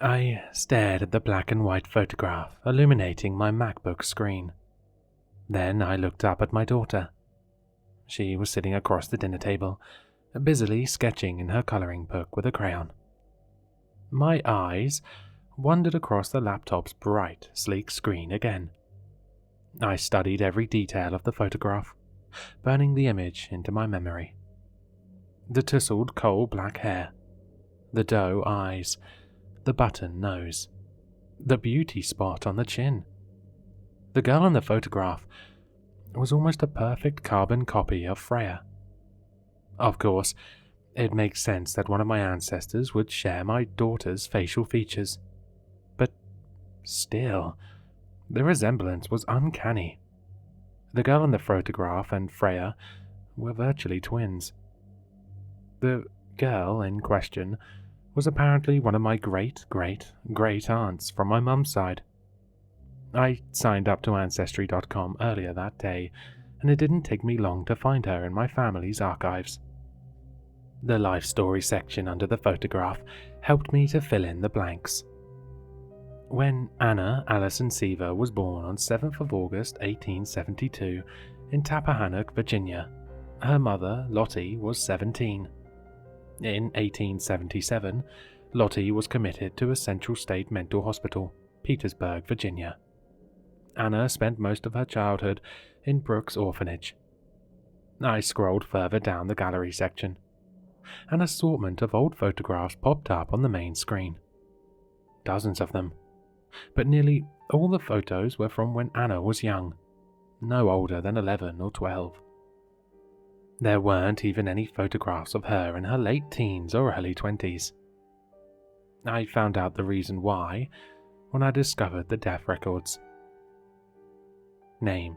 I stared at the black and white photograph illuminating my MacBook screen. Then I looked up at my daughter. She was sitting across the dinner table, busily sketching in her coloring book with a crayon. My eyes wandered across the laptop's bright, sleek screen again. I studied every detail of the photograph, burning the image into my memory. The tousled coal-black hair, the doe eyes, the button nose, the beauty spot on the chin. The girl in the photograph was almost a perfect carbon copy of Freya. Of course, it makes sense that one of my ancestors would share my daughter's facial features. But still, the resemblance was uncanny. The girl in the photograph and Freya were virtually twins. The girl in question was apparently one of my great-great-great aunts from my mum's side. I signed up to Ancestry.com earlier that day, and it didn't take me long to find her in my family's archives. The life story section under the photograph helped me to fill in the blanks. When Anna Allison Seaver was born on 7th of August 1872 in Tappahannock, Virginia, her mother, Lottie, was 17. In 1877, Lottie was committed to a Central State Mental Hospital, Petersburg, Virginia. Anna spent most of her childhood in Brooks Orphanage. I scrolled further down the gallery section. An assortment of old photographs popped up on the main screen. Dozens of them, but nearly all the photos were from when Anna was young, no older than 11 or 12. There weren't even any photographs of her in her late teens or early 20s. I found out the reason why when I discovered the death records. Name: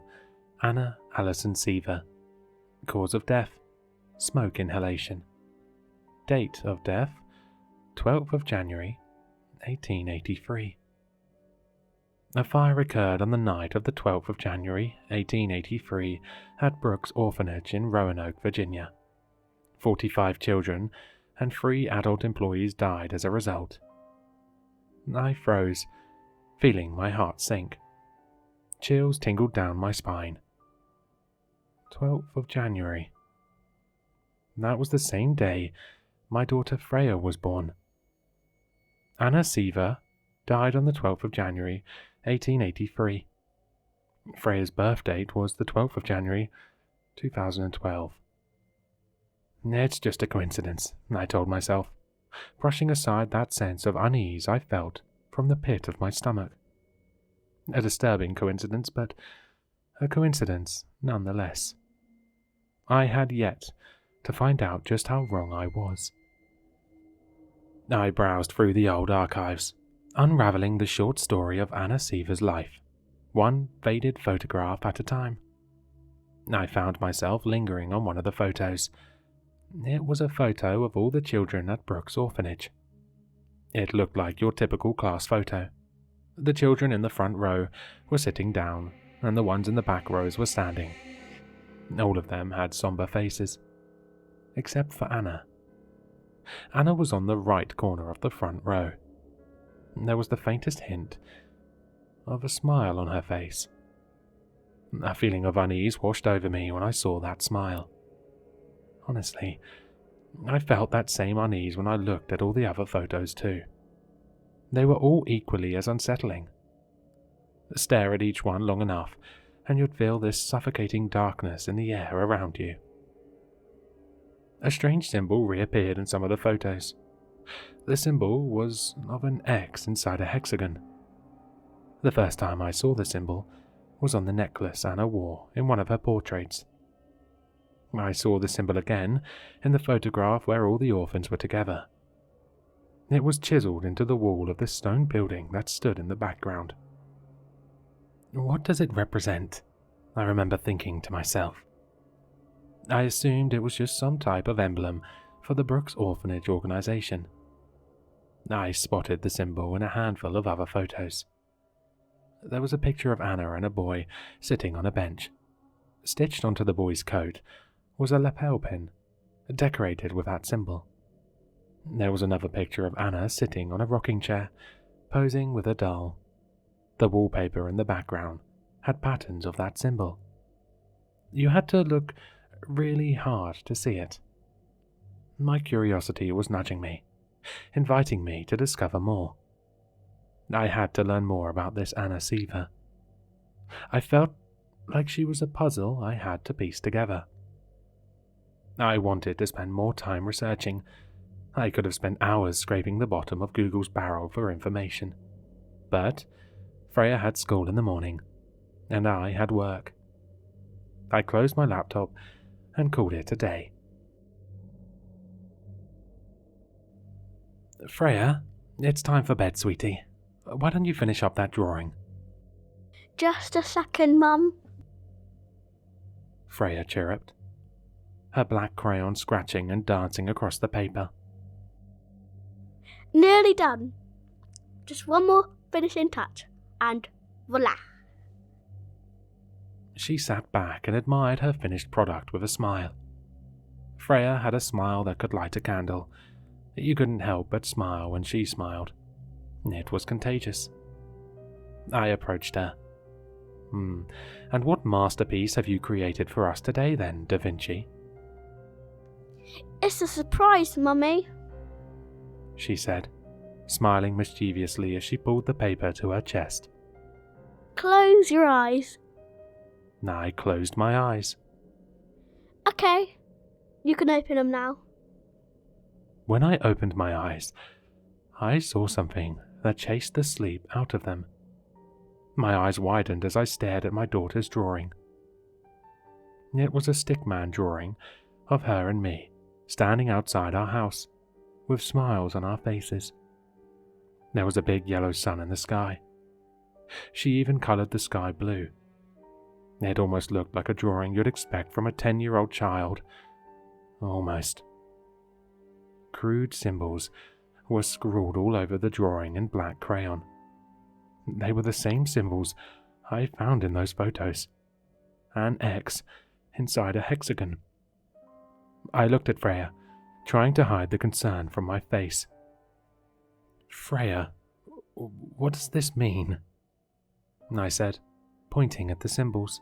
Anna Allison Seaver. Cause of death: smoke inhalation. Date of death: 12th of January, 1883. A fire occurred on the night of the 12th of January, 1883, at Brooks Orphanage in Roanoke, Virginia. 45 children and 3 adult employees died as a result. I froze, feeling my heart sink. Chills tingled down my spine. 12th of January. That was the same day my daughter Freya was born. Anna Seaver died on the 12th of January, 1883. Freya's birth date was the 12th of January, 2012. It's just a coincidence, I told myself, brushing aside that sense of unease I felt from the pit of my stomach. A disturbing coincidence, but a coincidence nonetheless. I had yet to find out just how wrong I was. I browsed through the old archives, unraveling the short story of Anna Seaver's life, one faded photograph at a time. I found myself lingering on one of the photos. It was a photo of all the children at Brooks Orphanage. It looked like your typical class photo. The children in the front row were sitting down, and the ones in the back rows were standing. All of them had somber faces, except for Anna. Anna was on the right corner of the front row. There was the faintest hint of a smile on her face. A feeling of unease washed over me when I saw that smile. Honestly, I felt that same unease when I looked at all the other photos too. They were all equally as unsettling. Stare at each one long enough, and you'd feel this suffocating darkness in the air around you. A strange symbol reappeared in some of the photos. The symbol was of an X inside a hexagon. The first time I saw the symbol was on the necklace Anna wore in one of her portraits. I saw the symbol again in the photograph where all the orphans were together. It was chiseled into the wall of the stone building that stood in the background. What does it represent? I remember thinking to myself. I assumed it was just some type of emblem for the Brooks Orphanage organization. I spotted the symbol in a handful of other photos. There was a picture of Anna and a boy sitting on a bench. Stitched onto the boy's coat was a lapel pin, decorated with that symbol. There was another picture of Anna sitting on a rocking chair, posing with a doll. The wallpaper in the background had patterns of that symbol. You had to look really hard to see it. My curiosity was nudging me, inviting me to discover more. I had to learn more about this Anna Seaver. I felt like she was a puzzle I had to piece together. I wanted to spend more time researching. I could have spent hours scraping the bottom of Google's barrel for information. But Freya had school in the morning, and I had work. I closed my laptop and called it a day. Freya, it's time for bed, sweetie. Why don't you finish up that drawing? Just a second, Mum. Freya chirruped, her black crayon scratching and dancing across the paper. Nearly done. Just one more finishing touch, and voila. She sat back and admired her finished product with a smile. Freya had a smile that could light a candle. You couldn't help but smile when she smiled. It was contagious. I approached her. And what masterpiece have you created for us today then, Da Vinci? It's a surprise, Mummy, she said, smiling mischievously as she pulled the paper to her chest. Close your eyes. I closed my eyes. Okay, you can open them now. When I opened my eyes, I saw something that chased the sleep out of them. My eyes widened as I stared at my daughter's drawing. It was a stickman drawing of her and me, standing outside our house, with smiles on our faces. There was a big yellow sun in the sky. She even coloured the sky blue. It almost looked like a drawing you'd expect from a 10-year-old child. Almost. Crude symbols were scrawled all over the drawing in black crayon. They were the same symbols I found in those photos. An X inside a hexagon. I looked at Freya, trying to hide the concern from my face. Freya, what does this mean? I said, pointing at the symbols.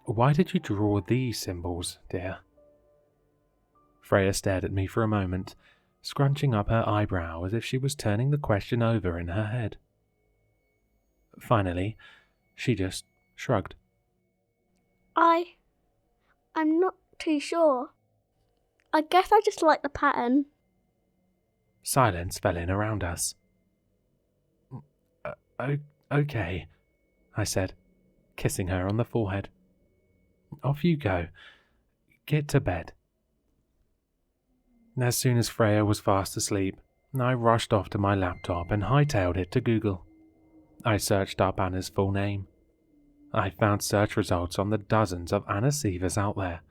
Why did you draw these symbols, dear? Freya stared at me for a moment, scrunching up her eyebrow as if she was turning the question over in her head. Finally, she just shrugged. I'm not too sure. I guess I just like the pattern. Silence fell in around us. Okay, I said, kissing her on the forehead. Off you go. Get to bed. As soon as Freya was fast asleep, I rushed off to my laptop and hightailed it to Google. I searched up Anna's full name. I found search results on the dozens of Anna Seavers out there,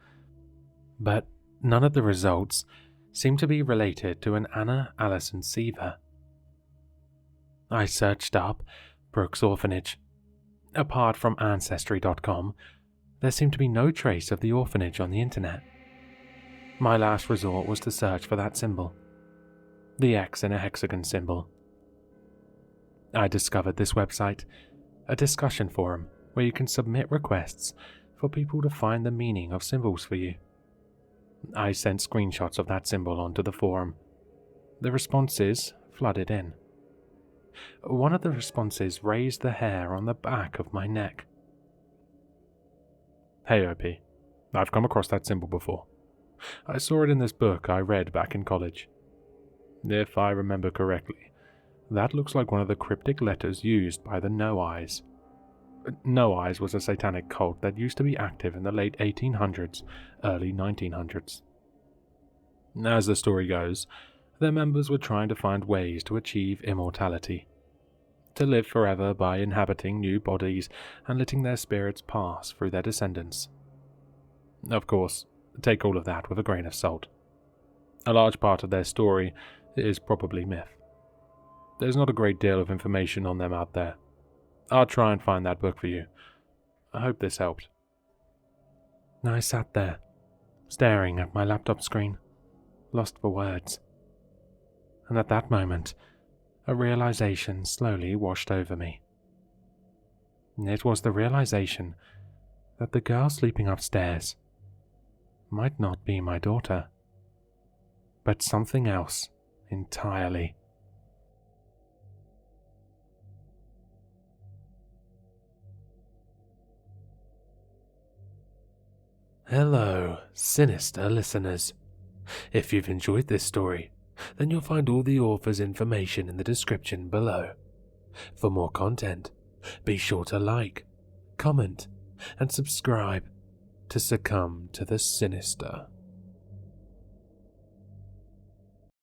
but none of the results seemed to be related to an Anna Allison Seaver. I searched up Brooks Orphanage. Apart from Ancestry.com, there seemed to be no trace of the orphanage on the internet. My last resort was to search for that symbol, the X in a hexagon symbol. I discovered this website, a discussion forum where you can submit requests for people to find the meaning of symbols for you. I sent screenshots of that symbol onto the forum. The responses flooded in. One of the responses raised the hair on the back of my neck. Hey OP, I've come across that symbol before. I saw it in this book I read back in college. If I remember correctly, that looks like one of the cryptic letters used by the No Eyes. No Eyes was a satanic cult that used to be active in the late 1800s, early 1900s. As the story goes, their members were trying to find ways to achieve immortality, to live forever by inhabiting new bodies and letting their spirits pass through their descendants. Of course, take all of that with a grain of salt. A large part of their story is probably myth. There's not a great deal of information on them out there. I'll try and find that book for you. I hope this helped. I sat there, staring at my laptop screen, lost for words. and at that moment, a realization slowly washed over me. It was the realization that the girl sleeping upstairs might not be my daughter, but something else entirely. Hello, sinister listeners. If you've enjoyed this story, then you'll find all the author's information in the description below. For more content, be sure to like, comment, and subscribe to succumb to the sinister.